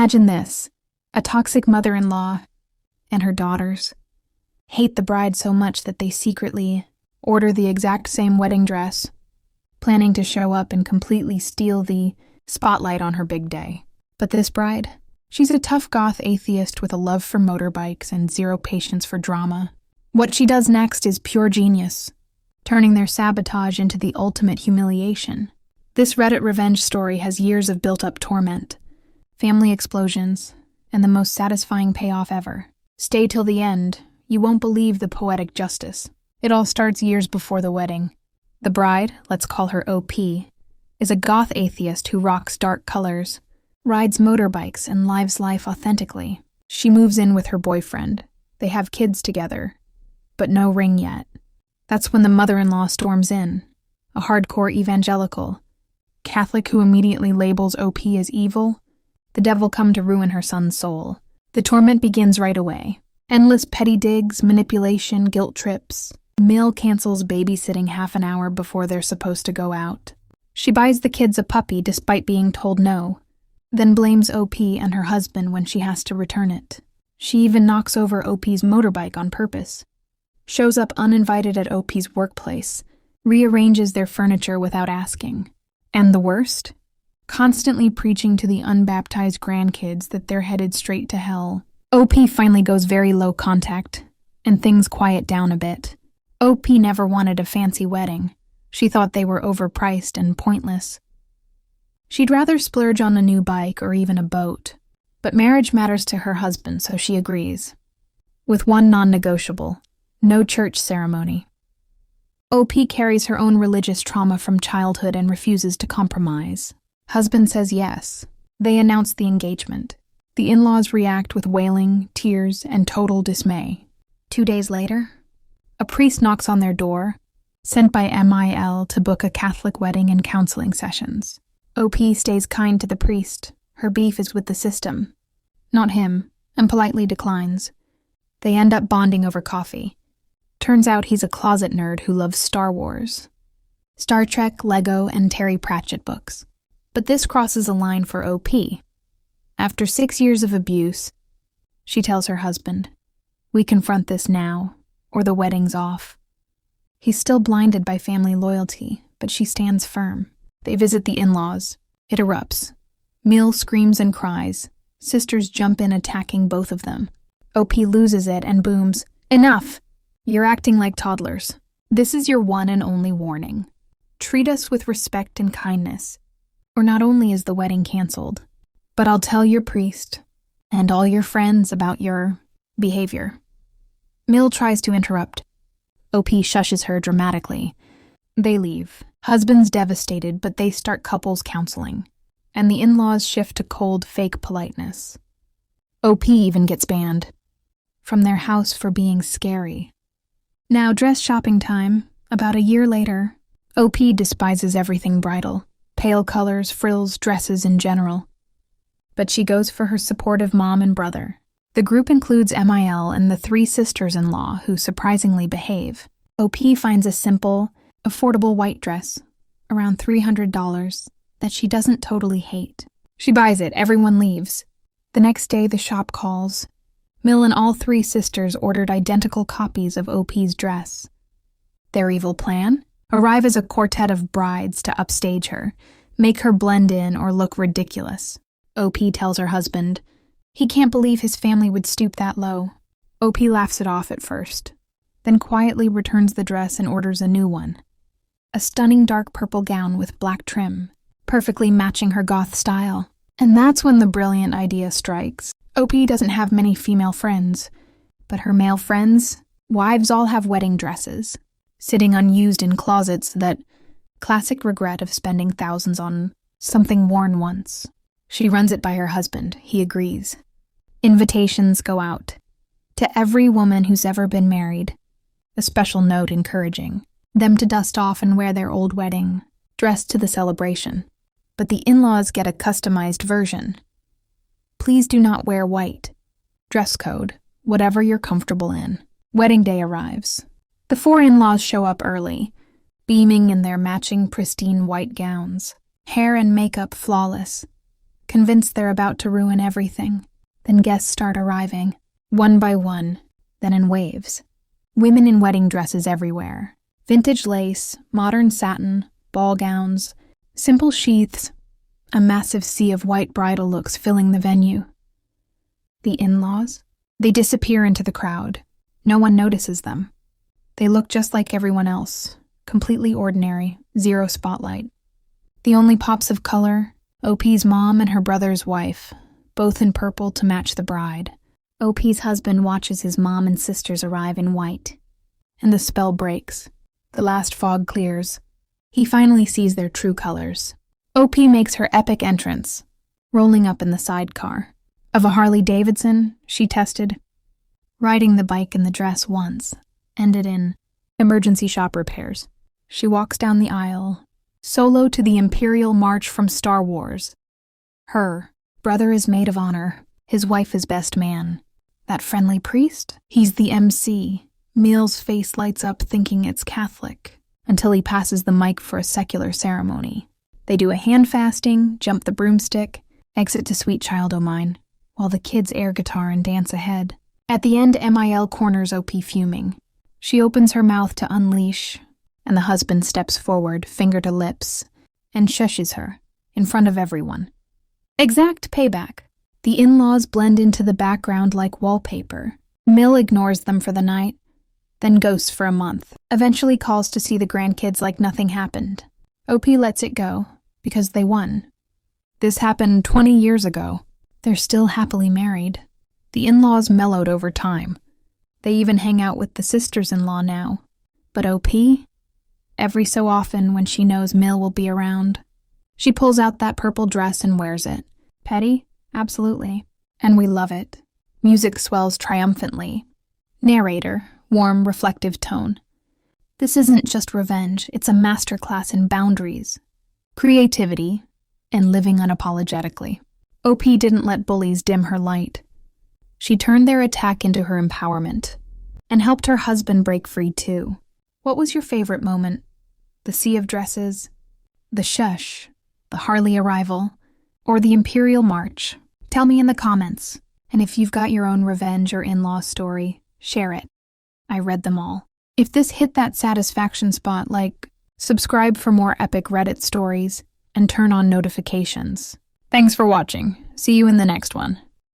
Imagine this: a toxic mother-in-law and her daughters hate the bride so much that they secretly order the exact same wedding dress, planning to show up and completely steal the spotlight on her big day. But this bride, she's a tough goth atheist with a love for motorbikes and zero patience for drama. What she does next is pure genius, turning their sabotage into the ultimate humiliation. This Reddit revenge story has years of built-up torment, family explosions, and the most satisfying payoff ever. Stay till the end. You won't believe the poetic justice. It all starts years before the wedding. The bride, let's call her OP, is a goth atheist who rocks dark colors, rides motorbikes, and lives life authentically. She moves in with her boyfriend. They have kids together, but no ring yet. That's when the mother-in-law storms in, a hardcore evangelical, Catholic who immediately labels OP as evil, the devil come to ruin her son's soul. The torment begins right away. Endless petty digs, manipulation, guilt trips. Mill cancels babysitting half an hour before they're supposed to go out. She buys the kids a puppy despite being told no, then blames OP and her husband when she has to return it. She even knocks over OP's motorbike on purpose, shows up uninvited at OP's workplace, rearranges their furniture without asking. And the worst? Constantly preaching to the unbaptized grandkids that they're headed straight to hell. OP finally goes very low contact, and things quiet down a bit. OP never wanted a fancy wedding. She thought they were overpriced and pointless. She'd rather splurge on a new bike or even a boat, but marriage matters to her husband, so she agrees. With one non-negotiable: no church ceremony. OP carries her own religious trauma from childhood and refuses to compromise. Husband says yes. They announce the engagement. The in-laws react with wailing, tears, and total dismay. 2 days later, a priest knocks on their door, sent by MIL to book a Catholic wedding and counseling sessions. OP stays kind to the priest. Her beef is with the system, not him, and politely declines. They end up bonding over coffee. Turns out he's a closet nerd who loves Star Wars, Star Trek, Lego, and Terry Pratchett books. But this crosses a line for OP. After 6 years of abuse, she tells her husband, "We confront this now, or the wedding's off." He's still blinded by family loyalty, but she stands firm. They visit the in-laws. It erupts. Mill screams and cries. Sisters jump in, attacking both of them. OP loses it and booms, "Enough! You're acting like toddlers. This is your one and only warning. Treat us with respect and kindness, or not only is the wedding canceled, but I'll tell your priest and all your friends about your behavior." Mill tries to interrupt. OP shushes her dramatically. They leave. Husband's devastated, but they start couples counseling, and the in-laws shift to cold, fake politeness. OP even gets banned from their house for being scary. Now dress shopping time. About a year later, OP despises everything bridal. Pale colors, frills, dresses in general. But she goes for her supportive mom and brother. The group includes MIL and the 3 sisters-in-law who surprisingly behave. OP finds a simple, affordable white dress, around $300, that she doesn't totally hate. She buys it, everyone leaves. The next day the shop calls. Mill and all 3 sisters ordered identical copies of OP's dress. Their evil plan? Arrive as a quartet of brides to upstage her, make her blend in or look ridiculous. OP tells her husband he can't believe his family would stoop that low. OP laughs it off at first, then quietly returns the dress and orders a new one. A stunning dark purple gown with black trim, perfectly matching her goth style. And that's when the brilliant idea strikes. OP doesn't have many female friends, but her male friends, wives all have wedding dresses, sitting unused in closets that classic regret of spending thousands on something worn once. She runs it by her husband. He agrees. Invitations go out to every woman who's ever been married, a special note encouraging them to dust off and wear their old wedding dress to the celebration. But the in-laws get a customized version. Please do not wear white. Dress code, whatever you're comfortable in. Wedding day arrives. The 4 in-laws show up early, beaming in their matching pristine white gowns, hair and makeup flawless, convinced they're about to ruin everything. Then guests start arriving, one by one, then in waves. Women in wedding dresses everywhere. Vintage lace, modern satin, ball gowns, simple sheaths, a massive sea of white bridal looks filling the venue. The in-laws? They disappear into the crowd. No one notices them. They look just like everyone else, completely ordinary, zero spotlight. The only pops of color, OP's mom and her brother's wife, both in purple to match the bride. OP's husband watches his mom and sisters arrive in white, and the spell breaks. The last fog clears. He finally sees their true colors. OP makes her epic entrance, rolling up in the sidecar. Of a Harley Davidson, she tested. Riding the bike in the dress once ended in emergency shop repairs. She walks down the aisle, solo to the Imperial march from Star Wars. Her brother is maid of honor. His wife is best man. That friendly priest? He's the MC. Meal's face lights up thinking it's Catholic, until he passes the mic for a secular ceremony. They do a hand fasting, jump the broomstick, exit to Sweet Child O' Mine, while the kids air guitar and dance ahead. At the end, MIL corners OP fuming. She opens her mouth to unleash, and the husband steps forward, finger to lips, and shushes her, in front of everyone. Exact payback. The in-laws blend into the background like wallpaper. Mill ignores them for the night, then ghosts for a month, eventually calls to see the grandkids like nothing happened. OP lets it go, because they won. This happened 20 years ago. They're still happily married. The in-laws mellowed over time. They even hang out with the sisters-in-law now. But OP? Every so often when she knows Mill will be around, she pulls out that purple dress and wears it. Petty? Absolutely. And we love it. Music swells triumphantly. Narrator, warm, reflective tone. This isn't just revenge, it's a masterclass in boundaries, creativity, and living unapologetically. OP didn't let bullies dim her light. She turned their attack into her empowerment, and helped her husband break free too. What was your favorite moment? The sea of dresses? The Shush? The Harley arrival? Or the Imperial march? Tell me in the comments, and if you've got your own revenge or in-law story, share it. I read them all. If this hit that satisfaction spot, subscribe for more epic Reddit stories, and turn on notifications. Thanks for watching. See you in the next one.